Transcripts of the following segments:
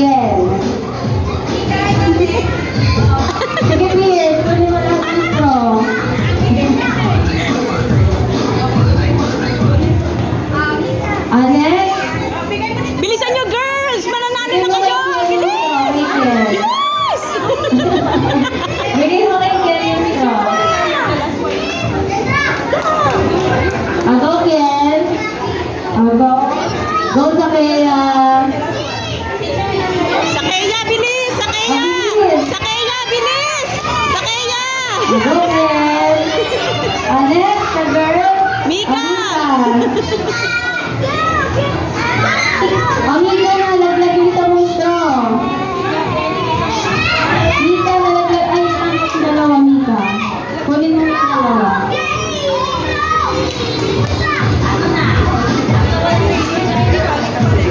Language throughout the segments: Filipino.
Ariel. Sige, Bill. Kunin mo lang dito. Anek? Bilisan nyo, girls! Mananalo na kayo! Bilis! Bilis! Bigay mo kay Ken ito. Ako, Ken. Ako. Go sa kaya. Sakaya, bilis! Sakaya! Sakaya, bilis! Sakaya! Go, Ken. Anek, sa girl. Mika! Amika na, laglag yung sa mundo. Mika, nalaglag. Ay, ang dalawa, Mika. Kunin mo yung dalawa.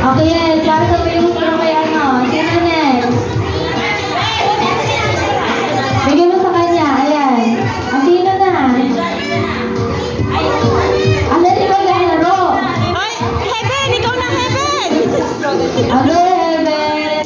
Okay, pasa mo yung sino kay ano. Sino next? Bigyan mo sa kanya. Ayan. Sino na? Asan di ba laro? Ay, Heaven! Ikaw na, Heaven! Hello, Heaven!